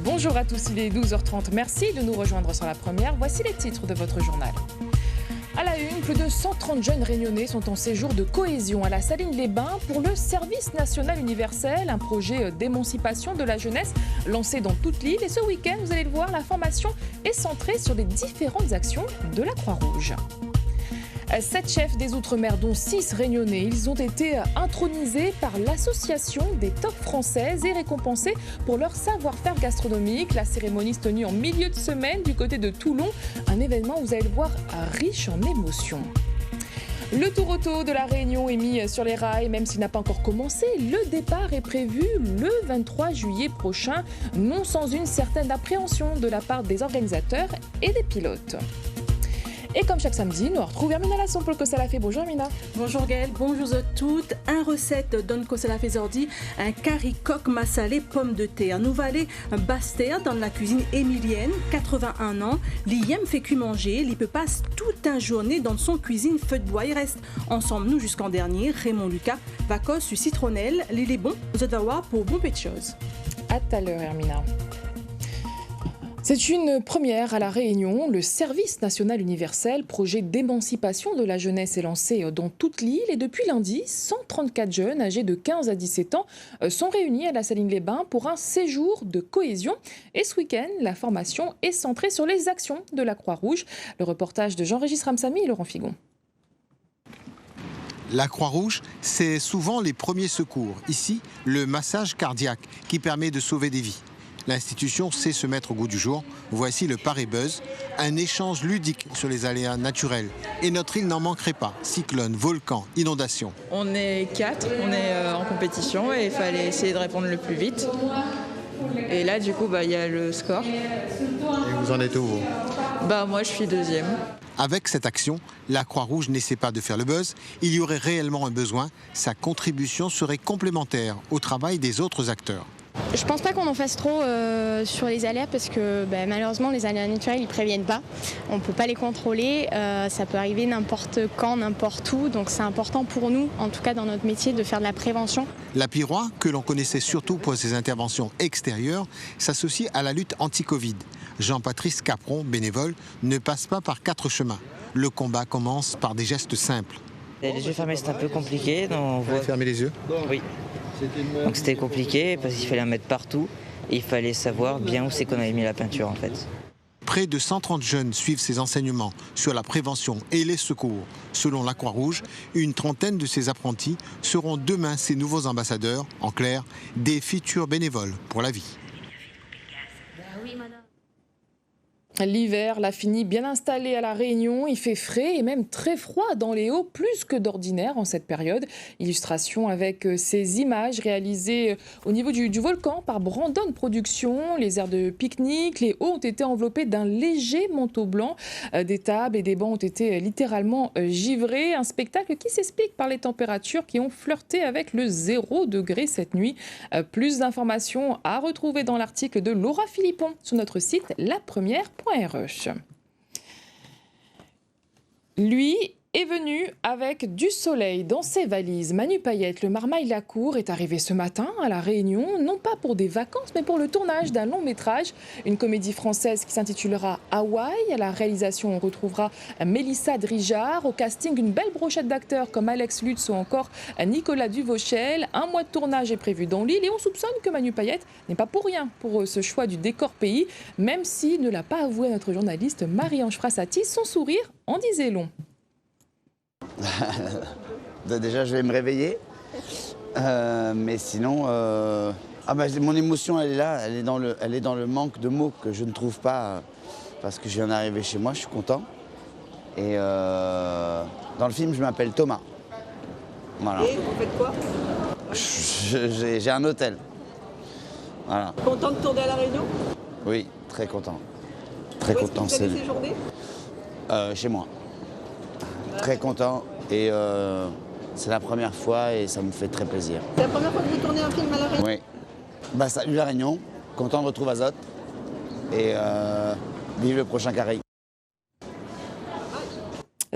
Bonjour à tous, il est 12h30. Merci de nous rejoindre sur la première. Voici les titres de votre journal. À la une, plus de 130 jeunes réunionnais sont en séjour de cohésion à la Saline-les-Bains pour le Service national universel, un projet d'émancipation de la jeunesse lancé dans toute l'île. Et ce week-end, vous allez le voir, la formation est centrée sur les différentes actions de la Croix-Rouge. 7 chefs des Outre-mer, dont 6 réunionnais, ils ont été intronisés par l'association des top françaises et récompensés pour leur savoir-faire gastronomique. La cérémonie se tenue en milieu de semaine du côté de Toulon, un événement, vous allez le voir, riche en émotions. Le tour auto de la Réunion est mis sur les rails, même s'il n'a pas encore commencé. Le départ est prévu le 23 juillet prochain, non sans une certaine appréhension de la part des organisateurs et des pilotes. Et comme chaque samedi, nous retrouvons Hermina Lasson pour le Kosalafé. Bonjour Hermina. Bonjour Gaëlle, bonjour à toutes. Un recette donne Kosalafé Zordi, un curry coq massalé pomme de terre. Nous allons aller Basse-Terre dans la cuisine émilienne, 81 ans. L'IM fait que manger, il peut passer toute une journée dans son cuisine feu de bois. Il reste ensemble nous jusqu'en dernier. Raymond Lucas, Vacos, citronnelle. L'île est bon, vous allez voir pour bon peu de choses. À tout à l'heure Hermina. C'est une première à La Réunion. Le Service national universel, projet d'émancipation de la jeunesse, est lancé dans toute l'île. Et depuis lundi, 134 jeunes âgés de 15 à 17 ans sont réunis à la Saline-les-Bains pour un séjour de cohésion. Et ce week-end, la formation est centrée sur les actions de la Croix-Rouge. Le reportage de Jean-Régis Ramsamy et Laurent Figon. La Croix-Rouge, c'est souvent les premiers secours. Ici, le massage cardiaque qui permet de sauver des vies. L'institution sait se mettre au goût du jour. Voici le Paré-Buzz, un échange ludique sur les aléas naturels. Et notre île n'en manquerait pas. Cyclones, volcans, inondations. On est 4, on est en compétition et il fallait essayer de répondre le plus vite. Et là, du coup, il y a le score. Et vous en êtes où vous ? Moi, je suis deuxième. Avec cette action, la Croix-Rouge n'essaie pas de faire le buzz. Il y aurait réellement un besoin. Sa contribution serait complémentaire au travail des autres acteurs. Je pense pas qu'on en fasse trop sur les aléas parce que malheureusement les aléas naturels ils préviennent pas. On peut pas les contrôler, ça peut arriver n'importe quand, n'importe où. Donc c'est important pour nous, en tout cas dans notre métier, de faire de la prévention. La Piroie, que l'on connaissait surtout pour ses interventions extérieures, s'associe à la lutte anti-Covid. Jean-Patrice Capron, bénévole, ne passe pas par 4 chemins. Le combat commence par des gestes simples. Les yeux fermés, c'est un peu compliqué. Vous pouvez fermer les yeux ? Oui. Donc c'était compliqué parce qu'il fallait en mettre partout et il fallait savoir bien où c'est qu'on avait mis la peinture en fait. Près de 130 jeunes suivent ces enseignements sur la prévention et les secours. Selon la Croix-Rouge, une trentaine de ces apprentis seront demain ces nouveaux ambassadeurs, en clair, des futurs bénévoles pour la vie. L'hiver l'a fini bien installé à La Réunion. Il fait frais et même très froid dans les Hauts, plus que d'ordinaire en cette période. Illustration avec ces images réalisées au niveau du volcan par Brandon Productions. Les aires de pique-nique, les hauts ont été enveloppés d'un léger manteau blanc. Des tables et des bancs ont été littéralement givrés. Un spectacle qui s'explique par les températures qui ont flirté avec le 0 degré cette nuit. Plus d'informations à retrouver dans l'article de Laura Philippon sur notre site lapremière.re. Lui est venu avec du soleil dans ses valises. Manu Payette, le Marmaille-Lacour, est arrivé ce matin à La Réunion, non pas pour des vacances, mais pour le tournage d'un long métrage, une comédie française qui s'intitulera Hawaï. À la réalisation, on retrouvera Mélissa Drijard. Au casting, une belle brochette d'acteurs comme Alex Lutz ou encore Nicolas Duvauchel. Un mois de tournage est prévu dans l'île et on soupçonne que Manu Payette n'est pas pour rien pour ce choix du décor pays, même s'il ne l'a pas avoué à notre journaliste Marie-Ange Frassati. Son sourire en disait long. Déjà, je vais me réveiller. Mais sinon, mon émotion, elle est là. Elle est dans le manque de mots que je ne trouve pas parce que je viens d'arriver chez moi. Je suis content. Et dans le film, je m'appelle Thomas. Voilà. Et vous faites quoi? J'ai un hôtel. Voilà. Content de tourner à La Réunion? Oui, très content. Très Où content. est-ce que vous avez séjourné? Chez moi. Très content et c'est la première fois et ça me fait très plaisir. C'est la première fois que vous tournez un film à La Réunion? Oui. Salut La Réunion, content de retrouver Azote et vive le prochain Carré.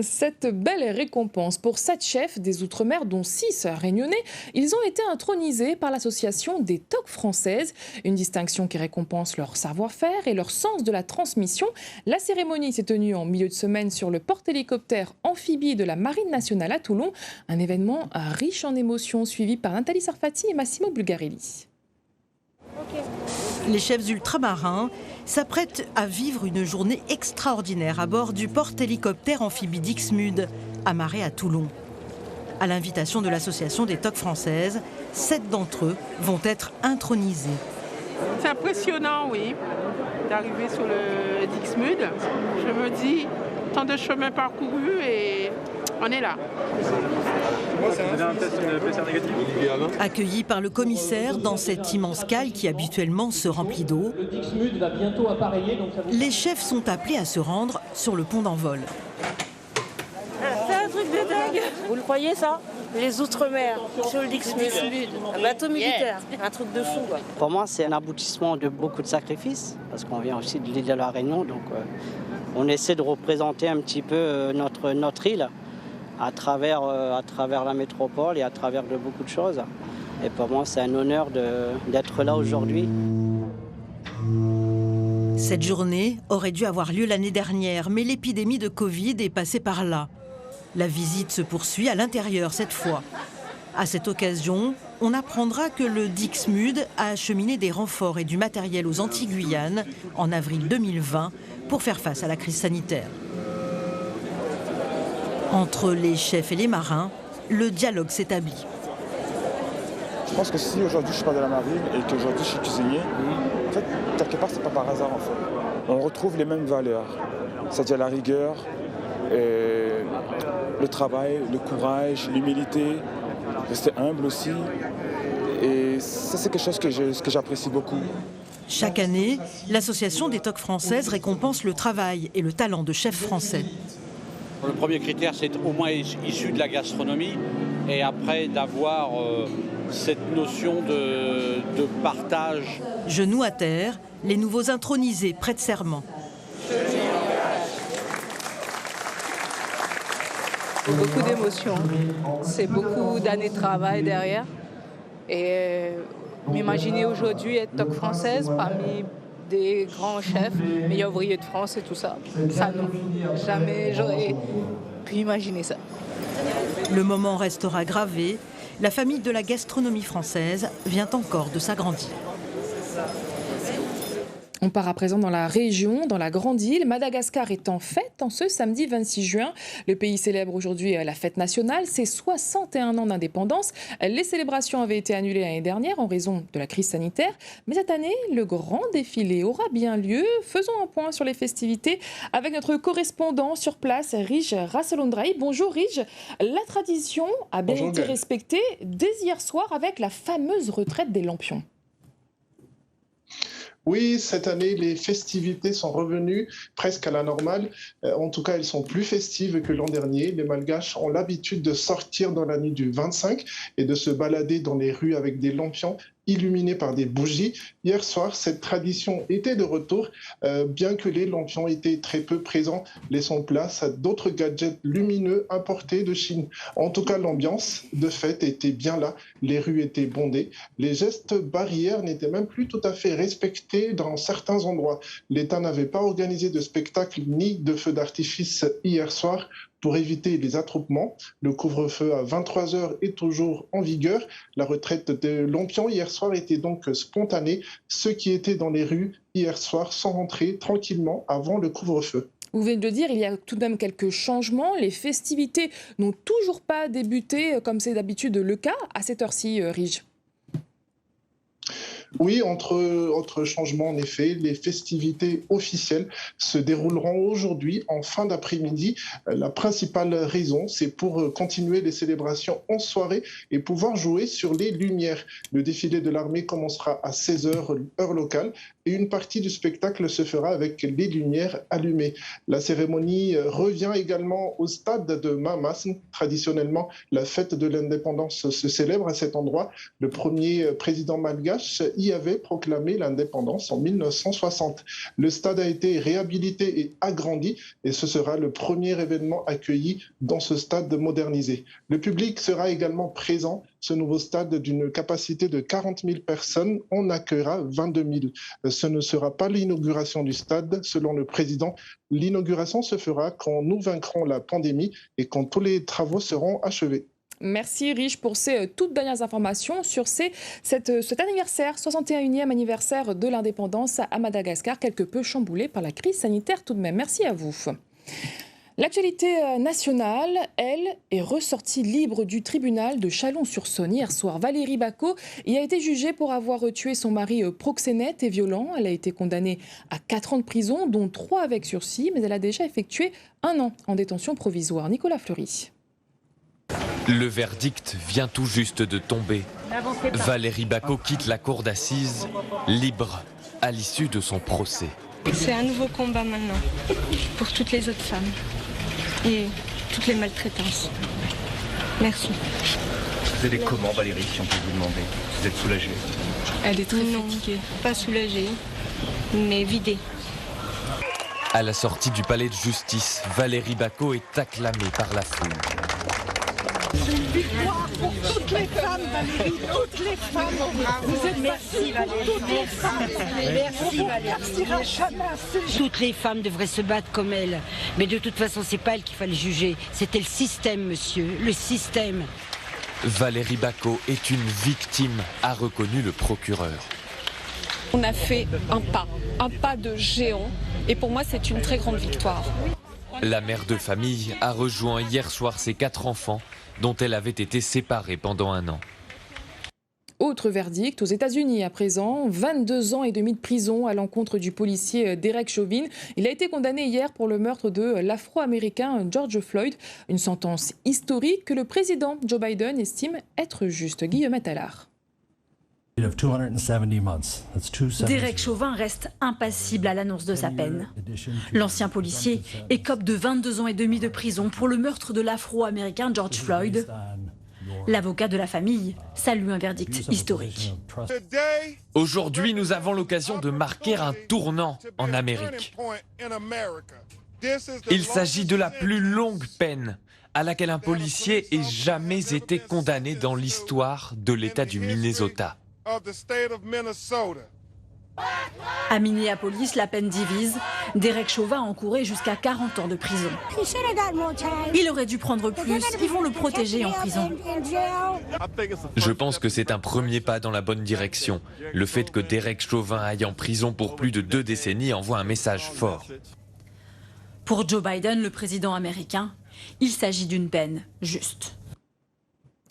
Cette belle récompense pour 7 chefs des Outre-mer, dont 6 réunionnais, ils ont été intronisés par l'association des TOC françaises, une distinction qui récompense leur savoir-faire et leur sens de la transmission. La cérémonie s'est tenue en milieu de semaine sur le porte-hélicoptère amphibie de la Marine nationale à Toulon, un événement riche en émotions suivi par Nathalie Sarfati et Massimo Bulgarelli. Les chefs ultramarins s'apprêtent à vivre une journée extraordinaire à bord du porte-hélicoptère amphibie Dixmude, amarré à Toulon. À l'invitation de l'association des TOC françaises, 7 d'entre eux vont être intronisés. C'est impressionnant, oui, d'arriver sur le Dixmude. Je me dis, tant de chemin parcouru et on est là. Accueillis par le commissaire dans cette immense cale qui habituellement se remplit d'eau, les chefs sont appelés à se rendre sur le pont d'envol. C'est un truc de dingue. Vous le croyez ça? Les Outre-mer sur le Dixmude, un bateau militaire, un truc de fou quoi. Pour moi, c'est un aboutissement de beaucoup de sacrifices, parce qu'on vient aussi de l'île de la Réunion, donc on essaie de représenter un petit peu notre île à travers la métropole et à travers de beaucoup de choses. Et pour moi, c'est un honneur d'être là aujourd'hui. Cette journée aurait dû avoir lieu l'année dernière, mais l'épidémie de Covid est passée par là. La visite se poursuit à l'intérieur cette fois. À cette occasion, on apprendra que le Dixmude a acheminé des renforts et du matériel aux Antilles-Guyane en avril 2020 pour faire face à la crise sanitaire. Entre les chefs et les marins, le dialogue s'établit. Je pense que si aujourd'hui je suis pas de la marine et qu'aujourd'hui je suis cuisinier, en fait, quelque part c'est pas par hasard en fait. On retrouve les mêmes valeurs, c'est-à-dire la rigueur, le travail, le courage, l'humilité, rester humble aussi. Et ça c'est quelque chose que j'apprécie beaucoup. Chaque année, l'association des TOC françaises récompense le travail et le talent de chefs français. Le premier critère, c'est au moins issu de la gastronomie et après d'avoir cette notion de partage. Genoux à terre, les nouveaux intronisés prêtent serment. Beaucoup d'émotions, c'est beaucoup d'années de travail derrière. Et m'imaginer aujourd'hui être TOC française parmi des grands chefs, meilleurs ouvriers de France et tout ça. Ça non, jamais j'aurais pu imaginer ça. Le moment restera gravé. La famille de la gastronomie française vient encore de s'agrandir. On part à présent dans la région, dans la Grande Île. Madagascar est en fête en ce samedi 26 juin. Le pays célèbre aujourd'hui la fête nationale, ses 61 ans d'indépendance. Les célébrations avaient été annulées l'année dernière en raison de la crise sanitaire. Mais cette année, le grand défilé aura bien lieu. Faisons un point sur les festivités avec notre correspondant sur place, Rige Rasselondraï. Bonjour Rige. La tradition a bien été respectée dès hier soir avec la fameuse retraite des lampions. Oui, cette année, les festivités sont revenues presque à la normale. En tout cas, elles sont plus festives que l'an dernier. Les Malgaches ont l'habitude de sortir dans la nuit du 25 et de se balader dans les rues avec des lampions illuminés par des bougies. Hier soir, cette tradition était de retour, bien que les lampions étaient très peu présents, laissant place à d'autres gadgets lumineux importés de Chine. En tout cas, l'ambiance de fête était bien là, les rues étaient bondées, les gestes barrières n'étaient même plus tout à fait respectés dans certains endroits. L'État n'avait pas organisé de spectacle ni de feux d'artifice hier soir pour éviter les attroupements. Le couvre-feu à 23h est toujours en vigueur. La retraite de lampions hier soir était donc spontanée. Ceux qui étaient dans les rues hier soir sont rentrés tranquillement avant le couvre-feu. Vous venez de le dire, il y a tout de même quelques changements. Les festivités n'ont toujours pas débuté comme c'est d'habitude le cas à cette heure-ci, Rige. Oui, entre changements, en effet, les festivités officielles se dérouleront aujourd'hui en fin d'après-midi. La principale raison, c'est pour continuer les célébrations en soirée et pouvoir jouer sur les lumières. Le défilé de l'armée commencera à 16h, heure locale. et une partie du spectacle se fera avec les lumières allumées. La cérémonie revient également au stade de Mamasn. Traditionnellement, la fête de l'indépendance se célèbre à cet endroit. Le premier président malgache y avait proclamé l'indépendance en 1960. Le stade a été réhabilité et agrandi et ce sera le premier événement accueilli dans ce stade modernisé. Le public sera également présent. Ce nouveau stade d'une capacité de 40 000 personnes en accueillera 22 000. Ce ne sera pas l'inauguration du stade. Selon le président, l'inauguration se fera quand nous vaincrons la pandémie et quand tous les travaux seront achevés. Merci Rich pour ces toutes dernières informations sur cet anniversaire, 61e anniversaire de l'indépendance à Madagascar, quelque peu chamboulé par la crise sanitaire tout de même. Merci à vous. L'actualité nationale, elle, est ressortie libre du tribunal de Chalon-sur-Saône hier soir. Valérie Bacot y a été jugée pour avoir tué son mari proxénète et violent. Elle a été condamnée à 4 ans de prison, dont 3 avec sursis, mais elle a déjà effectué 1 an en détention provisoire. Nicolas Fleury. Le verdict vient tout juste de tomber. Valérie Bacot quitte la cour d'assises, libre à l'issue de son procès. C'est un nouveau combat maintenant, pour toutes les autres femmes et toutes les maltraitances. Merci. Vous allez comment Valérie, si on peut vous demander? Vous êtes soulagée? Elle est très fatiguée. Pas soulagée, mais vidée. À la sortie du palais de justice, Valérie Bacot est acclamée par la foule. C'est une victoire pour toutes les femmes, Valérie, toutes les femmes. Vous êtes merci Valérie, toutes les femmes. Merci Valérie. Toutes les femmes devraient se battre comme elle. Mais de toute façon, c'est pas elle qu'il fallait juger. C'était le système, monsieur, le système. Valérie Bacot est une victime, a reconnu le procureur. On a fait un pas de géant. Et pour moi, c'est une très grande victoire. La mère de famille a rejoint hier soir ses 4 enfants, dont elle avait été séparée pendant 1 an. Autre verdict aux États-Unis à présent, 22 ans et demi de prison à l'encontre du policier Derek Chauvin. Il a été condamné hier pour le meurtre de l'Afro-Américain George Floyd. Une sentence historique que le président Joe Biden estime être juste. Guillaume Attallard. Derek Chauvin reste impassible à l'annonce de sa peine. L'ancien policier écope de 22 ans et demi de prison pour le meurtre de l'Afro-Américain George Floyd. L'avocat de la famille salue un verdict historique. Aujourd'hui, nous avons l'occasion de marquer un tournant en Amérique. Il s'agit de la plus longue peine à laquelle un policier ait jamais été condamné dans l'histoire de l'État du Minnesota. À Minneapolis, la peine divise. Derek Chauvin encourrait jusqu'à 40 ans de prison. Il aurait dû prendre plus. Ils vont le protéger en prison. Je pense que c'est un premier pas dans la bonne direction. Le fait que Derek Chauvin aille en prison pour plus de 2 décennies envoie un message fort. Pour Joe Biden, le président américain, il s'agit d'une peine juste.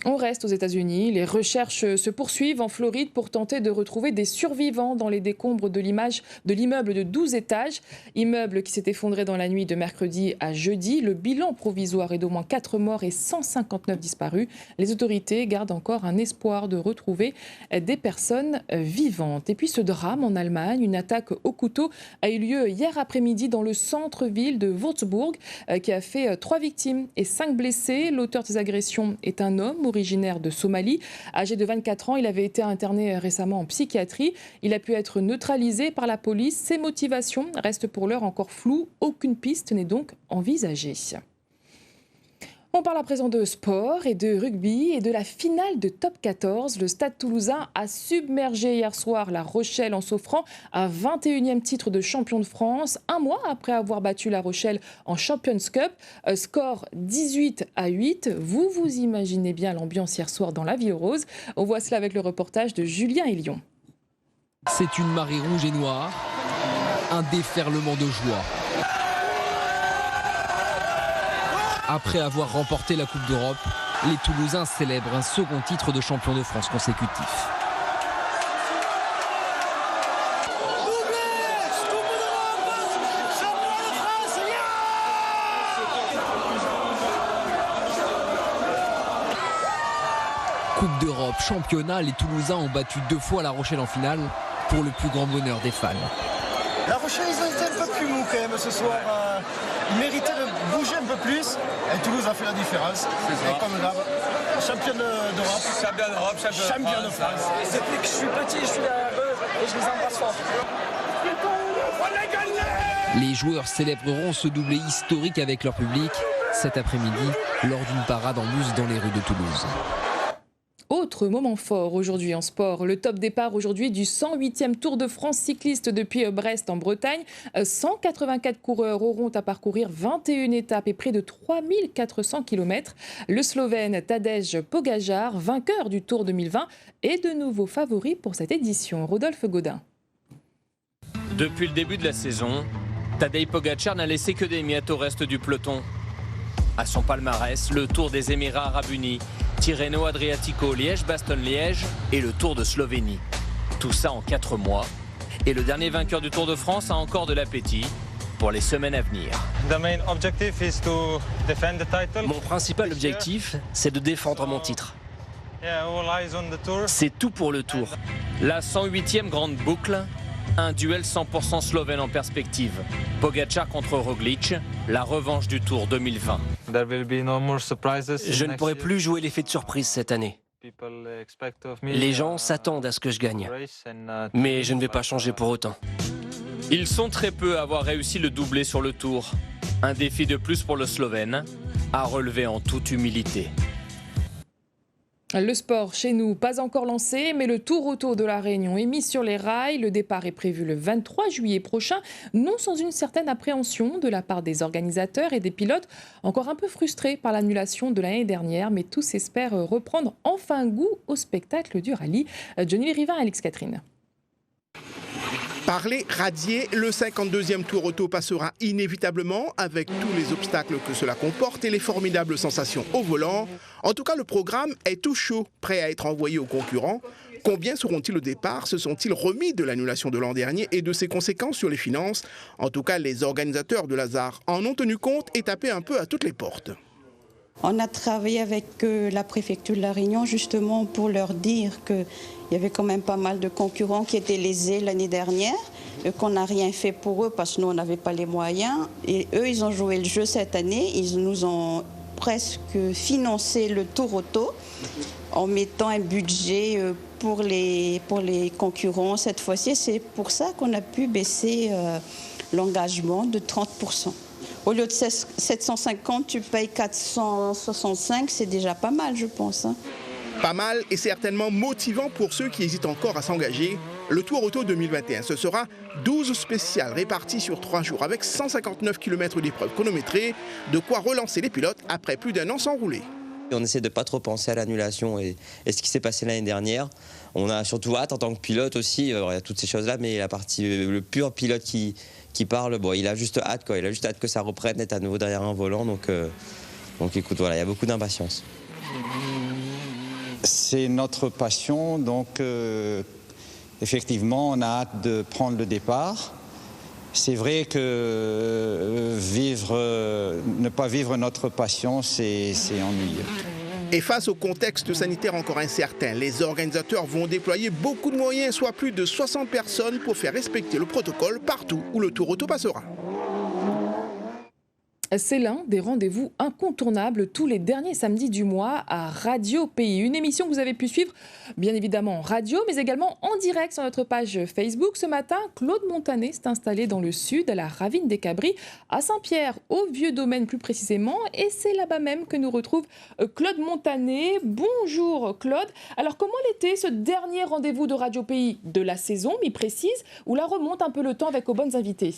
On reste aux États-Unis. Les recherches se poursuivent en Floride pour tenter de retrouver des survivants dans les décombres de l'immeuble de 12 étages. Immeuble qui s'est effondré dans la nuit de mercredi à jeudi. Le bilan provisoire est d'au moins 4 morts et 159 disparus. Les autorités gardent encore un espoir de retrouver des personnes vivantes. Et puis ce drame en Allemagne, une attaque au couteau a eu lieu hier après-midi dans le centre-ville de Würzburg qui a fait 3 victimes et 5 blessés. L'auteur des agressions est un homme originaire de Somalie. Âgé de 24 ans, il avait été interné récemment en psychiatrie. Il a pu être neutralisé par la police. Ses motivations restent pour l'heure encore floues. Aucune piste n'est donc envisagée. On parle à présent de sport et de rugby et de la finale de Top 14. Le Stade Toulousain a submergé hier soir La Rochelle en s'offrant un 21e titre de champion de France, 1 mois après avoir battu La Rochelle en Champions Cup. Score 18-8. Vous imaginez bien l'ambiance hier soir dans la Ville Rose. On voit cela avec le reportage de Julien Elion. C'est une marée rouge et noire, un déferlement de joie. Après avoir remporté la Coupe d'Europe, les Toulousains célèbrent un second titre de champion de France consécutif. Coupe d'Europe, championnat, les Toulousains ont battu 2 fois La Rochelle en finale pour le plus grand bonheur des fans. La Rochelle, ils ont été un peu plus mous quand même ce soir. Ils méritaient de bouger un peu plus. Et Toulouse a fait la différence. Et comme d'hab, championne d'Europe. Champion d'Europe, champion de France. Depuis que je suis petit, je suis là-bas et je les embrasse fort. Les joueurs célébreront ce doublé historique avec leur public cet après-midi lors d'une parade en bus dans les rues de Toulouse. Autre moment fort aujourd'hui en sport, le top départ aujourd'hui du 108e Tour de France cycliste depuis Brest en Bretagne. 184 coureurs auront à parcourir 21 étapes et près de 3400 km. Le Slovène Tadej Pogačar, vainqueur du Tour 2020, est de nouveau favori pour cette édition. Rodolphe Gaudin. Depuis le début de la saison, Tadej Pogačar n'a laissé que des miettes au reste du peloton. À son palmarès, le Tour des Émirats Arabes Unis, Tirreno-Adriatico, Liège-Bastogne-Liège et le Tour de Slovénie. Tout ça en 4 mois. Et le dernier vainqueur du Tour de France a encore de l'appétit pour les semaines à venir. Mon principal objectif, c'est de défendre mon titre. C'est tout pour le Tour. La 108e grande boucle, un duel 100% slovène en perspective. Pogačar contre Roglič, la revanche du Tour 2020. Je ne pourrai plus jouer l'effet de surprise cette année. Les gens s'attendent à ce que je gagne. Mais je ne vais pas changer pour autant. Ils sont très peu à avoir réussi le doublé sur le Tour. Un défi de plus pour le Slovène, à relever en toute humilité. Le sport chez nous, pas encore lancé, mais le Tour Auto de la Réunion est mis sur les rails. Le départ est prévu le 23 juillet prochain, non sans une certaine appréhension de la part des organisateurs et des pilotes, encore un peu frustrés par l'annulation de l'année dernière, mais tous espèrent reprendre enfin goût au spectacle du rallye. Johnny Rivin, Alix Catherine. Parler radier, le 52e Tour Auto passera inévitablement avec tous les obstacles que cela comporte et les formidables sensations au volant. En tout cas, le programme est tout chaud, prêt à être envoyé aux concurrents. Combien seront-ils au départ? Se sont-ils remis de l'annulation de l'an dernier et de ses conséquences sur les finances? En tout cas, les organisateurs de Lazare en ont tenu compte et tapé un peu à toutes les portes. On a travaillé avec la préfecture de La Réunion justement pour leur dire qu'il y avait quand même pas mal de concurrents qui étaient lésés l'année dernière, qu'on n'a rien fait pour eux parce que nous on n'avait pas les moyens. Et eux ils ont joué le jeu cette année, ils nous ont presque financé le Tour Auto en mettant un budget pour les concurrents cette fois-ci. C'est pour ça qu'on a pu baisser l'engagement de 30%. Au lieu de 750, tu payes 465, c'est déjà pas mal, je pense. Pas mal et certainement motivant pour ceux qui hésitent encore à s'engager. Le Tour Auto 2021, ce sera 12 spéciales réparties sur 3 jours avec 159 km d'épreuves chronométrées, de quoi relancer les pilotes après plus d'1 an sans rouler. On essaie de ne pas trop penser à l'annulation et ce qui s'est passé l'année dernière. On a surtout hâte en tant que pilote aussi, il y a toutes ces choses-là, mais la partie, le pur pilote qui parle, bon, il a juste hâte, quoi. Il a juste hâte que ça reprenne, d'être à nouveau derrière un volant. Donc écoute, voilà, il y a beaucoup d'impatience. C'est notre passion, donc effectivement, on a hâte de prendre le départ. C'est vrai que ne pas vivre notre passion, c'est ennuyeux. Et face au contexte sanitaire encore incertain, les organisateurs vont déployer beaucoup de moyens, soit plus de 60 personnes, pour faire respecter le protocole partout où le Tour Auto passera. C'est l'un des rendez-vous incontournables tous les derniers samedis du mois à Radio Pays. Une émission que vous avez pu suivre bien évidemment en radio, mais également en direct sur notre page Facebook. Ce matin, Claude Montané s'est installé dans le sud, à la Ravine des Cabris, à Saint-Pierre, au Vieux-Domaine plus précisément. Et c'est là-bas même que nous retrouve Claude Montané. Bonjour Claude. Alors comment l'était ce dernier rendez-vous de Radio Pays de la saison, mi-précise, où là remonte un peu le temps avec aux bonnes invités?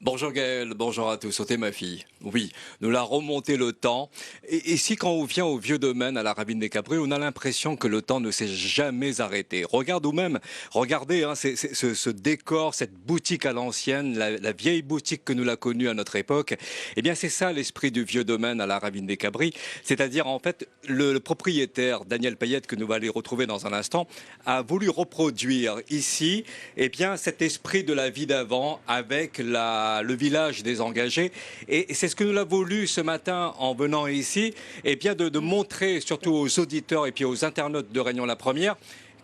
Bonjour Gaël, bonjour à tous, c'était ma fille. Oui, nous l'a remonté le temps. Et ici, quand on vient au Vieux-Domaine, à la Ravine des Cabris, on a l'impression que le temps ne s'est jamais arrêté. Regardez hein, ce décor, cette boutique à l'ancienne, la vieille boutique que nous l'a connue à notre époque. Eh bien, c'est ça l'esprit du Vieux-Domaine à la Ravine des Cabris. C'est-à-dire, en fait, le propriétaire, Daniel Payette, que nous allons aller retrouver dans un instant, a voulu reproduire ici, eh bien, cet esprit de la vie d'avant avec le village des engagés. Et c'est ce que nous avons voulu ce matin en venant ici, et bien de montrer surtout aux auditeurs et puis aux internautes de Réunion la Première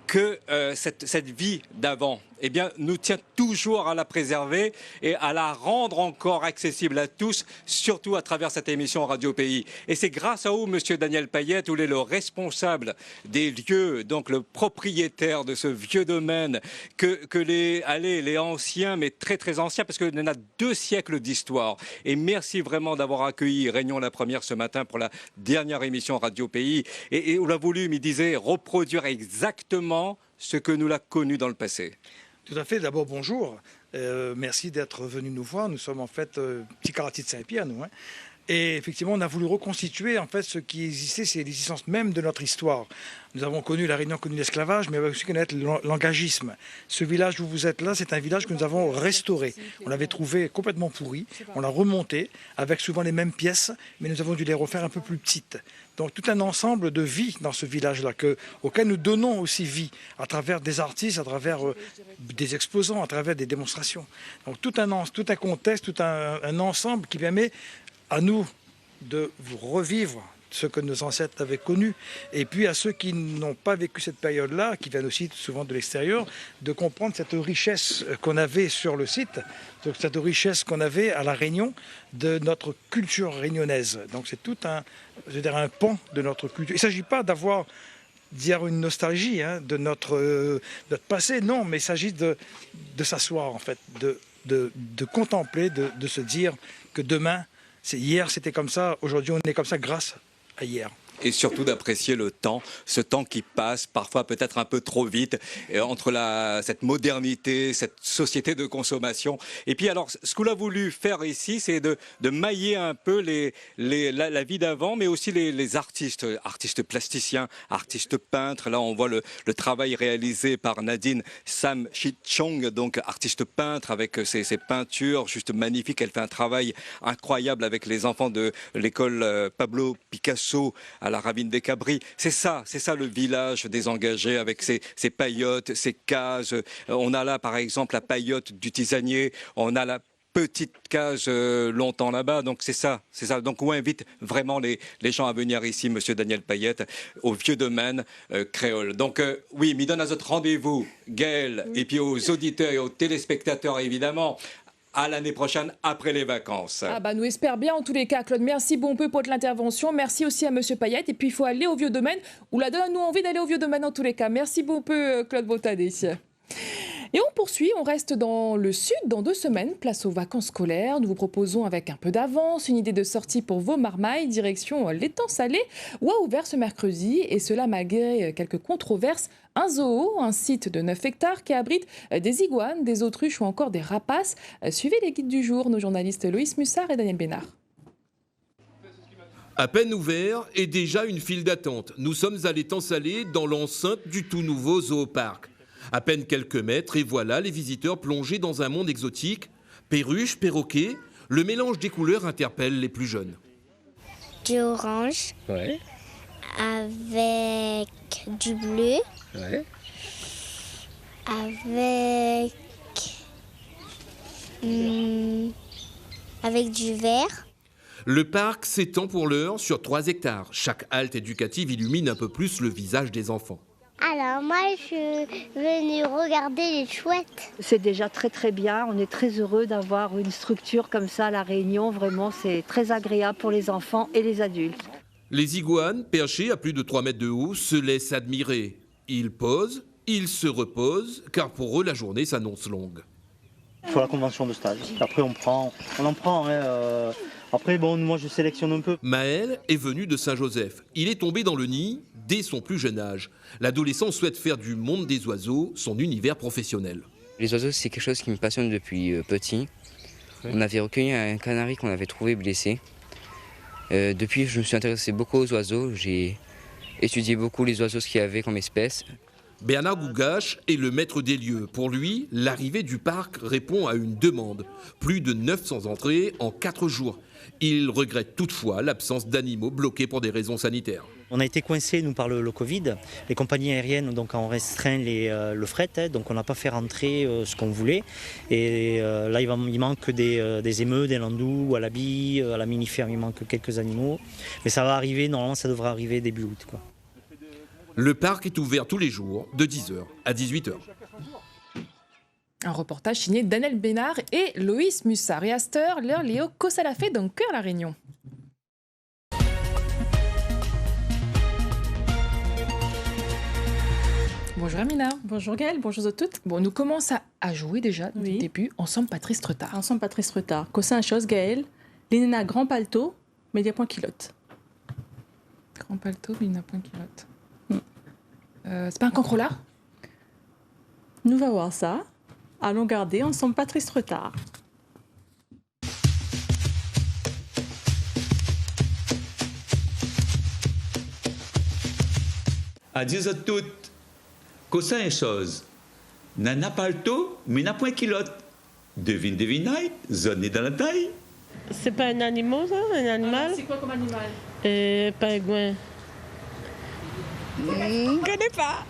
que cette vie d'avant, eh bien, nous tient toujours à la préserver et à la rendre encore accessible à tous, surtout à travers cette émission Radio Pays. Et c'est grâce à vous, Monsieur Daniel Payette, vous êtes le responsable des lieux, donc le propriétaire de ce vieux domaine, que les anciens, mais très très anciens, parce qu'il y en a 2 siècles d'histoire. Et merci vraiment d'avoir accueilli Réunion la Première ce matin pour la dernière émission Radio Pays. Et on l'a voulu, il disait, reproduire exactement ce que nous l'avons connu dans le passé. Tout à fait. D'abord, bonjour. Merci d'être venu nous voir. Nous sommes en fait petit Karatis de Saint-Pierre, nous. Et effectivement, on a voulu reconstituer en fait ce qui existait, c'est l'existence même de notre histoire. Nous avons connu la Réunion, connu l'esclavage, mais aussi connaître l'engagisme. Ce village où vous êtes là, c'est un village que nous avons restauré. On l'avait trouvé complètement pourri, on l'a remonté avec souvent les mêmes pièces, mais nous avons dû les refaire un peu plus petites. Donc tout un ensemble de vie dans ce village-là, auquel nous donnons aussi vie, à travers des artistes, à travers des exposants, à travers des démonstrations. Donc tout un contexte, tout un ensemble qui permet à nous de revivre ce que nos ancêtres avaient connu, et puis à ceux qui n'ont pas vécu cette période-là, qui viennent aussi souvent de l'extérieur, de comprendre cette richesse qu'on avait sur le site, donc cette richesse qu'on avait à La Réunion de notre culture réunionnaise. Donc c'est tout un pan de notre culture. Il ne s'agit pas dire une nostalgie de notre passé, non, mais il s'agit de s'asseoir en fait, de contempler, de se dire que demain, hier c'était comme ça, aujourd'hui on est comme ça grâce à hier. Et surtout d'apprécier le temps, ce temps qui passe parfois peut-être un peu trop vite entre cette modernité, cette société de consommation. Et puis alors, ce qu'on a voulu faire ici, c'est de mailler un peu la vie d'avant, mais aussi les artistes plasticiens, artistes peintres. Là, on voit le travail réalisé par Nadine Sam Chichong, donc artiste peintre avec ses peintures juste magnifiques. Elle fait un travail incroyable avec les enfants de l'école Pablo Picasso à la Ravine des Cabris. C'est ça le village des engagés avec ses paillotes, ses cases. On a là par exemple la paillote du tisanier, on a la petite case longtemps là-bas, donc c'est ça. Donc on invite vraiment les gens à venir ici, Monsieur Daniel Payette, au vieux domaine créole. Donc oui, m'y donne à votre rendez-vous, Gaël, et puis aux auditeurs et aux téléspectateurs évidemment, à l'année prochaine, après les vacances. Nous espérons bien en tous les cas, Claude. Merci bon peu pour l'intervention. Merci aussi à Monsieur Payette. Et puis il faut aller au vieux domaine. Ou la donne-nous envie d'aller au vieux domaine en tous les cas. Merci bon peu, Claude Botadé. Et on poursuit, on reste dans le sud dans 2 semaines, place aux vacances scolaires. Nous vous proposons avec un peu d'avance une idée de sortie pour vos marmailles, direction l'étang salé, où a ouvert ce mercredi, et cela malgré quelques controverses, un zoo, un site de 9 hectares qui abrite des iguanes, des autruches ou encore des rapaces. Suivez les guides du jour, nos journalistes Loïs Mussard et Daniel Bénard. À peine ouvert et déjà une file d'attente. Nous sommes à l'étang salé dans l'enceinte du tout nouveau zooparc. À peine quelques mètres et voilà les visiteurs plongés dans un monde exotique. Perruches, perroquets, le mélange des couleurs interpelle les plus jeunes. Du orange, ouais. Avec du bleu, ouais. Avec du vert. Le parc s'étend pour l'heure sur 3 hectares. Chaque halte éducative illumine un peu plus le visage des enfants. Alors moi, je suis venue regarder les chouettes. C'est déjà très très bien. On est très heureux d'avoir une structure comme ça à La Réunion. Vraiment, c'est très agréable pour les enfants et les adultes. Les iguanes, perchés à plus de 3 mètres de haut, se laissent admirer. Ils posent, ils se reposent, car pour eux, la journée s'annonce longue. Il faut la convention de stage. Après, on en prend. Après, moi, je sélectionne un peu. Maël est venu de Saint-Joseph. Il est tombé dans le nid dès son plus jeune âge. L'adolescent souhaite faire du monde des oiseaux son univers professionnel. Les oiseaux, c'est quelque chose qui me passionne depuis petit. On avait recueilli un canari qu'on avait trouvé blessé. Depuis, je me suis intéressé beaucoup aux oiseaux. J'ai étudié beaucoup les oiseaux, ce qu'il y avait comme espèces. Bernard Gougache est le maître des lieux. Pour lui, l'arrivée du parc répond à une demande. Plus de 900 entrées en 4 jours. Il regrette toutefois l'absence d'animaux bloqués pour des raisons sanitaires. On a été coincés, nous, par le Covid. Les compagnies aériennes donc, ont restreint le fret, donc on n'a pas fait rentrer ce qu'on voulait. Et là, il manque des émeux, des landous, wallabies, à la mini-ferme, il manque quelques animaux. Mais ça va arriver, normalement, ça devrait arriver début août, quoi. Le parc est ouvert tous les jours de 10h à 18h. Un reportage signé Daniel Bénard et Loïs Mussard. Et à cette heure, l'heure Léo Kossalafé dans Cœur la Réunion. Bonjour Amina. Bonjour Gaëlle, bonjour à toutes. Bon, nous commençons à jouer déjà depuis le début. Ensemble Patrice Retard. Ensemble Patrice Retard. Cossin une chose Gaëlle, l'inéna grand palto, média point kilote. Grand palto, média point kilote. C'est pas un cancrola? Nous va voir ça. Allons garder ensemble Patrice Retard. Adieu à toutes. Cossin une chose. Nana palto, mais n'a point kilote. Devine, zone dans la taille. C'est pas un animal, ça? Un animal? C'est quoi comme animal? Pingouin. Je connais pas.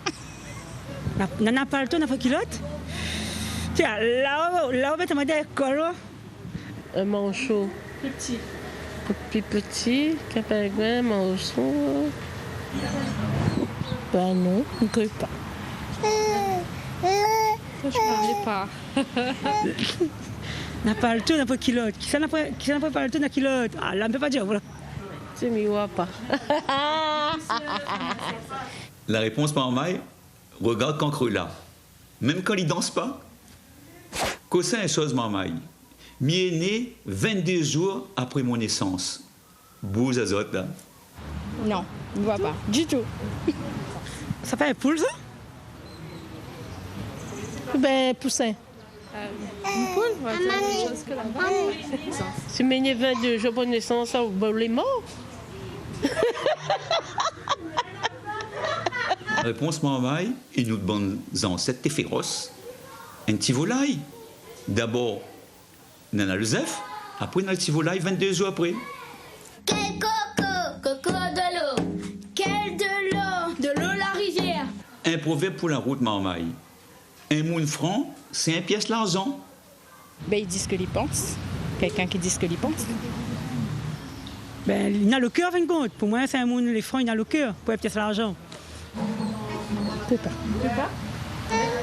Nana palto, n'a pas kilote? Tiens, là-haut, tu m'as dit quoi? Un manchot. Plus petit. Petit, qu'un pingouin, manchot. Ben non, je ne connais pas. Je ne parlais pas. N'a pas palto, n'a pas kilote. Qui ça n'a pas palto, n'a kilote? Ah, là, on ne peut pas dire, voilà. Tu m'y vois pas. La réponse par maille, regarde Cancrela. Même quand il danse pas. Cossin une chose, marmaille. Mi est né 22 jours après mon naissance. Bouse azot, là. Non, on ne voit pas. Du tout. Ça fait un poule, ça? Ben, poussin. Une poule? Ouais, c'est la même chose que là-bas. Si m'es né 22 jours après naissance, on est mort. La réponse, marmaille, et nous bons ancêtres féroces. Un petit volaille. D'abord, Nana le Zef, après Nana le petit volaille 22 jours après. Quel coco de l'eau. Quel de l'eau. De l'eau la rivière. Un proverbe pour la route, marmaille. Un moune franc, c'est un pièce l'argent. Ben, ils disent ce qu'ils pensent. Quelqu'un qui dit ce qu'il pense. Ben, il a le cœur, 20 compte. Pour moi, c'est un monde, les francs, il a le cœur. Pour peut-être l'argent. Je sais pas.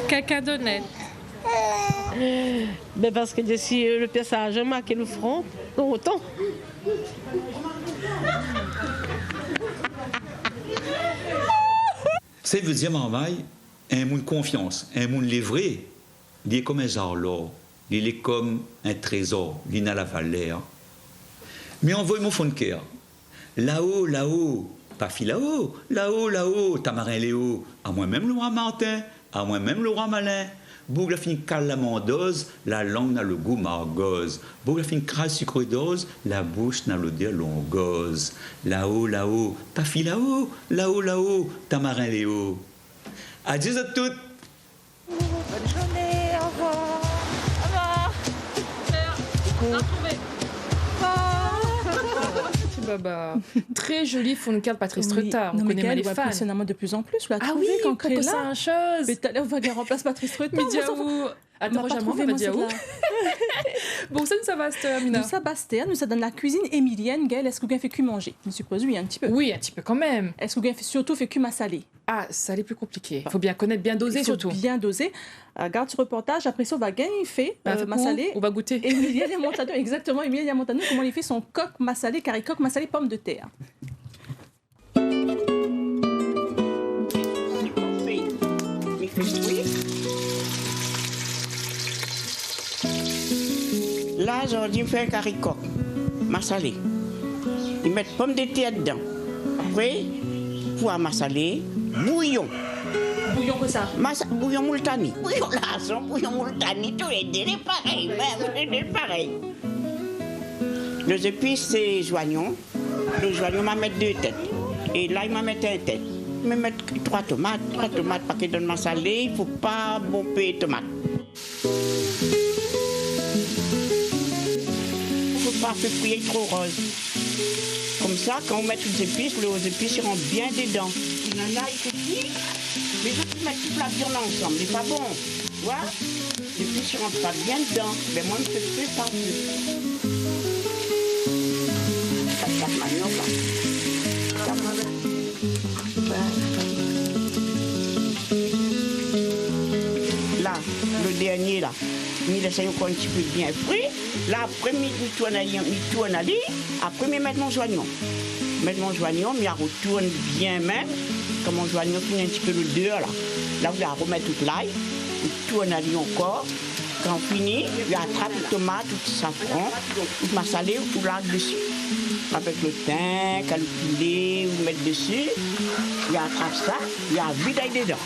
Quelqu'un d'honnête. Ben parce que si le pièce à argent marqué le front, autant. Ça veut dire, marmaille, un monde confiance, un monde livré. Il est comme un genre l'or, il est comme un trésor, il a la valeur. Mais envoie mon fond de cœur. Là-haut, pas fi là-haut, Tamarin Léo, à moi-même le roi Martin, à moi-même le roi Malin. Boug la fin cale la mandose, la langue n'a le goût margose. Boug la fin crase sucre dose, la bouche n'a l'odeur longoze. Là-haut, pas fi là-haut, Tamarin Léo. Adieu à toutes. Bonne journée, au revoir. Au revoir. Baba. Très joli fond de carte Patrice Retard. On connaît mal les fans. Impressionnamment de plus en plus. Ah oui, quand ça un chose. Mais tout à l'heure, on va dire remplace Patrice Retard. Midiaou. Attends, Rojaman, on va dire où. Bon, ça nous va, Amina. Nous ça basté, nous ça donne la cuisine émilienne. Gaëlle, est-ce que vous avez fait cuire manger? Je suppose oui, un petit peu. Oui, un petit peu quand même. Est-ce que vous avez surtout fait cuire salé? Ah, ça est plus compliqué. Il faut bien connaître, bien doser surtout. Bien doser. Garde ce reportage. Après ça, on va gagner fait massalé. On va goûter. Emilia Montano, exactement. Emilia Montano, comment il fait son coq massalé, car il coq massalé pomme de terre. Là, aujourd'hui, je fais un caricoque massalé. Ils mettent pomme de terre dedans. Après, pois massalé, bouillon. Bouillon que ça? Bouillon multani. Bouillon larson, bouillon multani, tous les deux, c'est pareil. Les épices, c'est joignon. Le joignon, m'a mettre 2 têtes. Et là, il m'a mettre 1 tête. Il m'a mettre 3 tomates, parce que dans le massalé, il ne faut pas bomber les tomates. Pas fait cuire trop rose. Comme ça, quand on met toutes les épices seront bien dedans. Il y en a, il faut cuire. Les autres mettent toute la viande ensemble, c'est pas bon. Tu vois? Les épices ne rentrent pas bien dedans. Mais moi, je fais ça. Ça manioc là. ça encore un petit peu bien frit. Là, après, je tourne aller. Après, je mets mon joignon. Mettre mon joignon, je retourne bien même. Comme mon joignon finit un petit peu le dehors, là. Là, je vais remettre toute l'ail. Je tourne aller encore. Quand on finit, je attrape les tomates, tout le safran, je m'a salé, je lave dessus. Avec le thym, calculé, vous mettez dessus, je attrape ça, je vide dedans.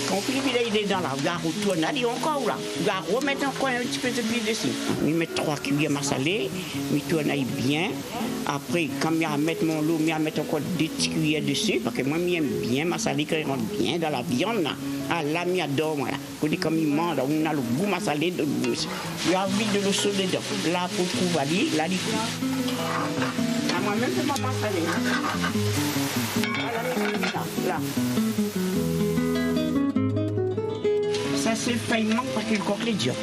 Quand on finit de vider dedans, là, je retourne, allez encore là, je remettre encore un petit peu de d'huile dessus. Je mets 3 cuillères ma salée, je tourne bien. Après, quand je mets mon lot, je mets encore 2 petites cuillères dessus, parce que moi, j'aime bien ma salée quand elle rentre bien dans la viande. Là. Ah là, j'adore, moi. Quand comme il mange, on a le goût ma salée de l'eau. J'ai envie de l'eau chaude dedans. Là, pour trouver là, il ah, moi-même, c'est pas ma salée. Là. Ça, c'est faillement parce que le coq les dur.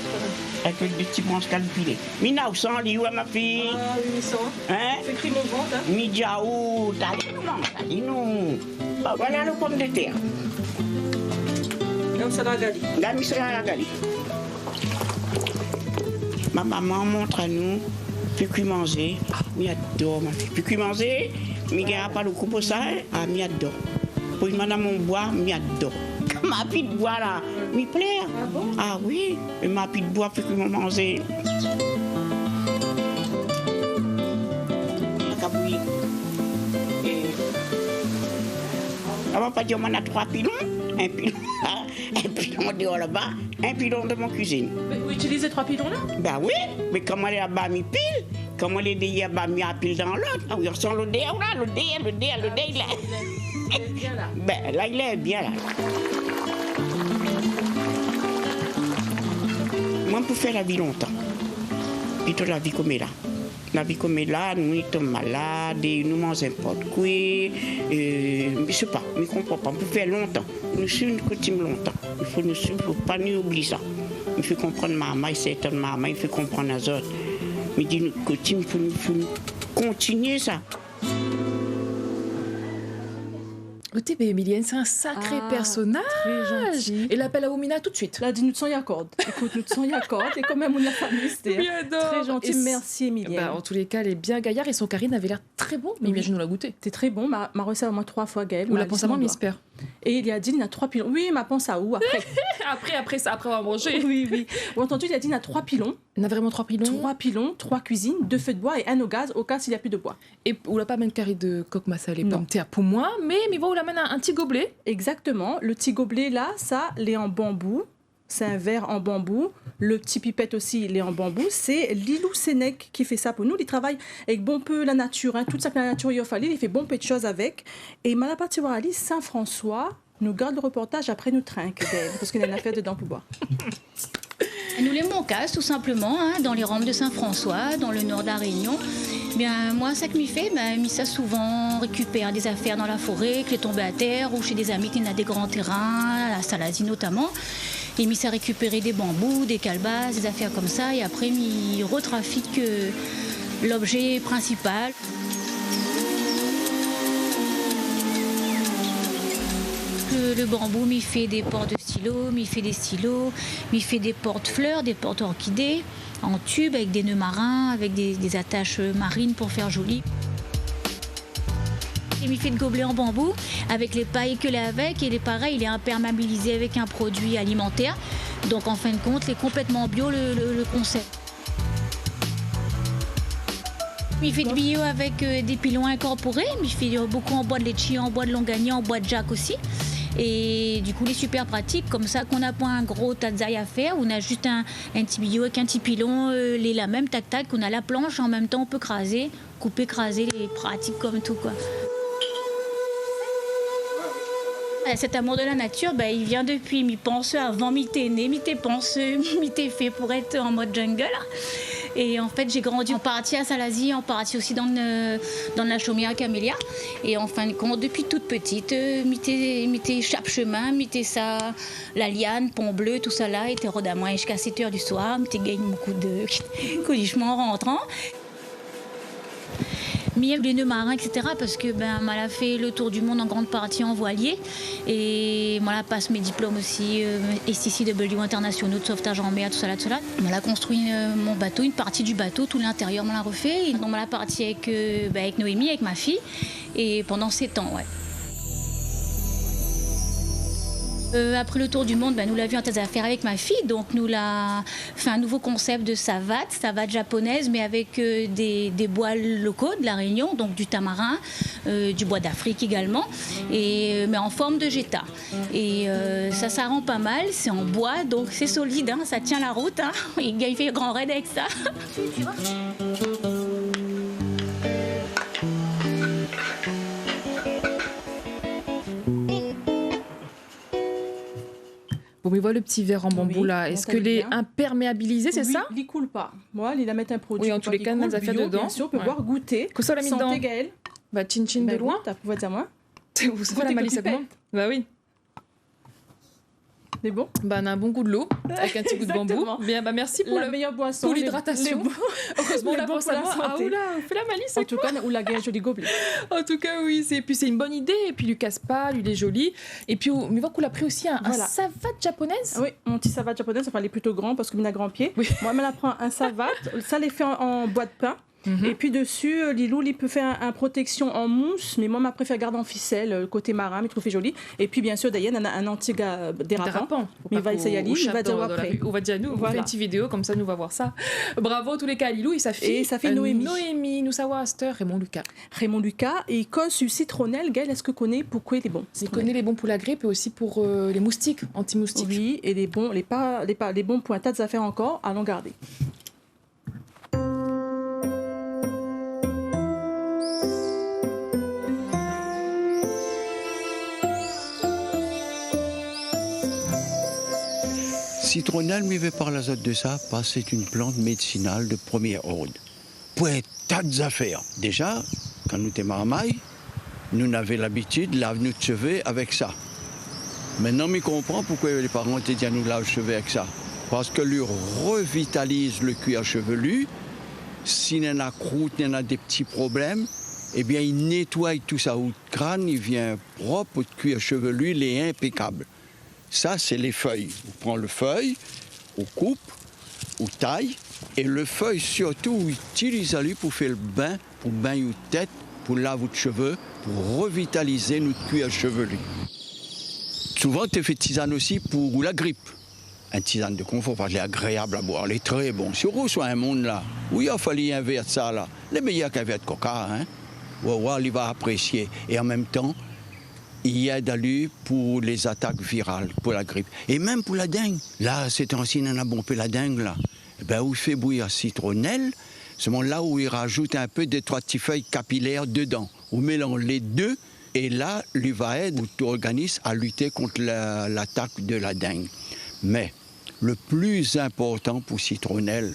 Avec des petits branches calculées. Mina, où sont les où, ma fille? Ah, oui, ils sont. Hein? C'est écrit mon ventre, hein? Midjaou, allez-nous. Voilà le pomme de terre. La misra à la gali. Ma maman montre à nous, puis qu'il manger. Mais adore ma fille. Puis qu'il manger, mais il n'y a pas le coup pour ça. Ah, mais adore. Pour une madame on boit, mais adore. Ma fille de bois là, m'y plaît. Ah bon? Ah oui, et ma fille de bois, puis qu'il m'a mangé. On va pas dire qu'on a 3 pilons. Un pilon dehors là-bas, un pilon de mon cuisine. Mais vous utilisez 3 pilons là? Ben oui, mais comme elle est là-bas, mi pile, comme elle est derrière, bah, mi pile dans l'autre. Ah oui, on sent le dé, là, le dé, là. Il est bien là. Ben là, il est bien là. Moi, je peux faire la vie longtemps. Plutôt la vie comme elle là. La vie comme là, nous sommes malades, nous mangeons n'importe quoi. Je ne sais pas, je ne comprends pas. On peut faire longtemps. Nous sommes une coutume longtemps. Il ne faut pas nous oublier ça. Il faut comprendre maman, c'est maman, il faut comprendre les autres. Mais dit nous coutume, il faut continuer ça. Écoutez, mais Emilienne, c'est un sacré personnage. Très gentil. Et l'appel à Oumina tout de suite. Là, dit nous y accorde. Écoute, nous y accorde. Et quand même, on a famille, c'était très gentil. Merci, Emilienne. Bah, en tous les cas, elle est bien gaillard et son Karine avait l'air très bon. Mais imagine, on l'a goûté. C'était très bon. M'a reçu au moins 3 fois, Gaëlle. Ou la pense à moi, m'espère. Et il a dit, il y a 3 pilons. Oui, ma pense à où après? après avoir mangé. Oui. Ou entendu, il a dit, il y a 3 pilons. Il y en a vraiment 3 pilons? 3 pilons, 3 cuisines, 2 feux de bois et 1 au gaz, au cas s'il n'y a plus de bois. Et on l'a pas même carré de coque massale et pommes terre pour moi, mais on l'amène un petit gobelet. Exactement. Le petit gobelet là, ça, il est en bambou. C'est un verre en bambou. Le petit pipette aussi, il est en bambou. C'est Lilou Sénèque qui fait ça pour nous. Il travaille avec bon peu la nature, hein. Toute sa nature, il fait bon peu de choses avec. Et Malapatiwa Ali Saint-François nous garde le reportage après nous trinque, parce qu'il y a une affaire dedans pour boire. Nous les Moncasses, tout simplement, hein, dans les Rampes de Saint-François, dans le nord de la Réunion. Bien, moi, ça que m'y fait, ça souvent récupère des affaires dans la forêt, qui est tombé à terre, ou chez des amis qui ont des grands terrains, à la Salazie notamment. Et m'y ça récupérer des bambous, des calebasses, des affaires comme ça, et après, m'y retrafique l'objet principal. Le bambou m'y fait des portes de stylos, m'y fait des stylos, m'y fait des porte-fleurs, des porte-orchidées en tube avec des nœuds marins, avec des attaches marines pour faire joli. Il m'y fait de gobelets en bambou avec les pailles que l'est avec, et pareil, il est imperméabilisé avec un produit alimentaire. Donc en fin de compte, il est complètement bio le concept. Il fait de bio avec des pilons incorporés, il fait beaucoup en bois de litchi, en bois de longagnan, en bois de jack aussi. Et du coup, il est super pratique, comme ça qu'on n'a pas un gros tazaï à faire, on a juste un petit bio avec un petit pilon, les la même tac-tac, on a la planche, en même temps on peut craser, couper, craser, les pratiques comme tout quoi. Cet amour de la nature, il vient depuis mi-penseux, avant mi-t'es né, mi-t'es penseux, mi-t'es fait pour être en mode jungle. Et en fait, j'ai grandi en partie à Salazie, en partie aussi dans la chaumière à Camélia. Et en fin de compte, depuis toute petite, mi-t'es chape chemin, mi-t'es ça, la liane, pont bleu, tout ça là, était rodamment jusqu'à 7h du soir, mi-t'es gagné beaucoup de colichements en rentrant. mis les nœuds marins, etc. Parce que elle a fait le tour du monde en grande partie en voilier. Et moi, je passe mes diplômes aussi, STCW internationaux de sauvetage en mer, tout ça. Elle a construit mon bateau, une partie du bateau, tout l'intérieur, on l'a refait. Et donc, elle a parti avec Noémie, avec ma fille, et pendant 7 ans, ouais. Après le tour du monde, nous l'avions en tête d'affaires avec ma fille, donc nous l'a fait un nouveau concept de savate japonaise, mais avec des bois locaux de la Réunion, donc du tamarin, du bois d'Afrique également, mais en forme de jeta. Et ça rend pas mal, c'est en bois, donc c'est solide, ça tient la route. Il fait grand raid avec ça. Tu vois ? Bon, mais voilà le petit verre en bambou là. Est-ce que les imperméabilisés, c'est ça? Il ne coule pas. Moi, il a mettre un produit. Oui, en tous les cas, on a fait dedans. Bien sûr, on peut voir goûter. Que ça l'a mis dedans. Santé, Gaëlle. Chin de loin. Tu pouvez dire moi. Vous savez la malice à demande. Bah oui. C'est bon. On a un bon goût de l'eau avec un petit goût de bambou. Bien, merci pour la meilleure boisson, pour l'hydratation. Heureusement, la boisson. Ah oula, on fait la malice. En tout cas, ou la gagne joli gobelet. En tout cas, oui, c'est une bonne idée. Et puis, lui casse pas, lui il est joli. Et puis, mais voir qu'on a pris aussi un savate japonaise. Oui, mon petit savate japonaise. Enfin, il est plutôt grand parce qu'il a grand pied. Oui. Moi, elle prend un savate. Ça, les fait en bois de pain. Et puis dessus, Lilou, il peut faire un protection en mousse, mais moi, je préfère garder en ficelle, côté marin, mais je trouve c'est joli. Et puis, bien sûr, Diane, un anti-dérapant. Mais il va essayer à Lille, il va dire après. On va dire à nous, on fait une petite vidéo, comme ça, nous va voir ça. Bravo, en tous les cas, Lilou et sa fille. Et sa fille Noémie. Noémie, nous savons Aster, Raymond Lucas. Raymond Lucas, et il cause du citronnelle. Gaëlle, est-ce que tu connais pourquoi il est bon? Il connaît les bons pour la grippe et aussi pour les moustiques, anti-moustiques. Oui, et les bons pour un tas d'affaires encore, allons garder. Citronnelle, mais par l'azote de ça, parce que c'est une plante médicinale de premier ordre. Pour un tas d'affaires. Déjà, quand nous étions à Maille, nous avions l'habitude de laver notre cheveux avec ça. Maintenant, je comprends pourquoi les parents te disent nous laver les cheveux avec ça. Parce que lui revitalise le cuir chevelu. S'il y en a croûte, il y en a des petits problèmes, eh bien, il nettoie tout ça. Au crâne, il vient propre, le cuir chevelu, il est impeccable. Ça, c'est les feuilles. On prend le feuille, on coupe, on taille, et le feuille, surtout, on utilise lui pour faire le bain, pour baigner notre tête, pour laver nos cheveux, pour revitaliser notre cuir chevelu. Souvent, tu fais tisane aussi pour la grippe. Un tisane de confort, parce qu'il est agréable à boire, il est très bon. Si on reçoit un monde là, où il a fallu un verre de ça, là, les meilleurs qu'un verre de coca, hein. Il va apprécier. Et en même temps, il aide à lui pour les attaques virales, pour la grippe. Et même pour la dengue. Là, c'est ainsi, on a bon peu la dengue, là. Où il fait bouillir citronnelle, c'est là où il rajoute un peu des 3 petites feuilles capillaires dedans. On mélange les deux, et là, lui va aider notre organisme à lutter contre l'attaque de la dengue. Mais le plus important pour citronnelle,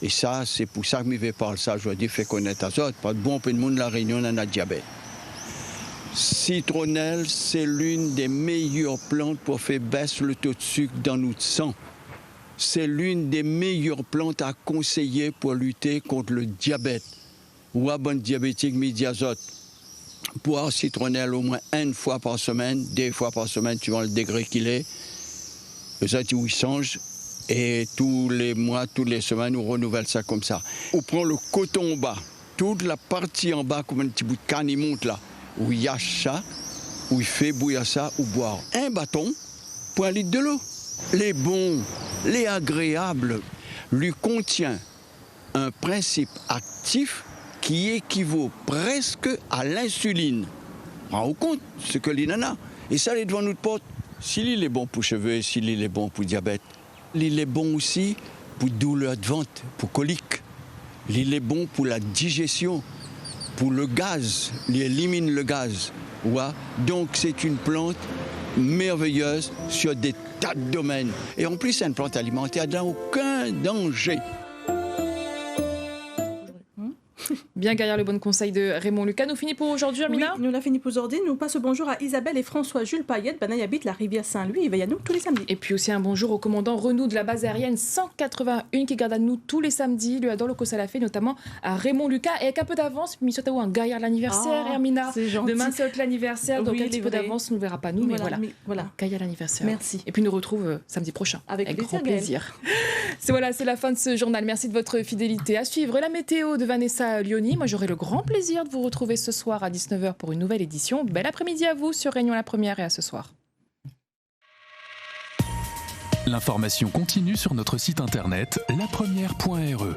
et ça, c'est pour ça que je vais parler ça, je dis, fait connaître à ça, pas de bon peu de monde de la Réunion, on a diabète. Citronnelle, c'est l'une des meilleures plantes pour faire baisser le taux de sucre dans notre sang. C'est l'une des meilleures plantes à conseiller pour lutter contre le diabète. Ou à bonne diabétique médiazote. Boire citronnelle au moins 1 fois par semaine, 2 fois par semaine, tu vois le degré qu'il est. Ça, il change. Et tous les mois, toutes les semaines, on renouvelle ça comme ça. On prend le coton en bas. Toute la partie en bas, comme un petit bout de canne, il monte là. Où il y a ça, où il fait bouillir ça, ou boire un bâton pour 1 litre de l'eau. Les bons, les agréables, lui contient un principe actif qui équivaut presque à l'insuline. Rends-vous compte ce que l'il en a. Et ça, il est devant notre porte. S'il est bon pour cheveux, s'il est bon pour diabète, il est bon aussi pour douleur de ventre, pour colique. Il est bon pour la digestion. Pour le gaz, il élimine le gaz. Ouais. Donc c'est une plante merveilleuse sur des tas de domaines. Et en plus, c'est une plante alimentaire, elle n'a aucun danger. Bien derrière le bon conseil de Raymond Lucas. Nous finissons pour aujourd'hui, Amina. Oui, nous l'avons fini pour aujourd'hui. Nous passons bonjour à Isabelle et François Jules Payette. Ben, ils habitent la rivière Saint-Louis. Ils veillent à nous tous les samedis. Et puis aussi un bonjour au commandant Renaud de la base aérienne 181 qui garde à nous tous les samedis. Lui adore le Cosalafé, notamment à Raymond Lucas. Et avec un peu d'avance, mais surtout un gaillard l'anniversaire, Hermina. C'est gentil. Demain, c'est l'anniversaire. Donc Oui, un petit peu d'avance, on ne verra pas nous. Mais voilà. Gaillard l'anniversaire. Merci. Et puis nous retrouve samedi prochain. Avec grand plaisir. C'est la fin de ce journal. Merci de votre fidélité. À suivre la météo de Vanessa Lioni. Moi, j'aurai le grand plaisir de vous retrouver ce soir à 19h pour une nouvelle édition. Bel après-midi à vous sur Réunion la Première et à ce soir. L'information continue sur notre site internet lapremière.re.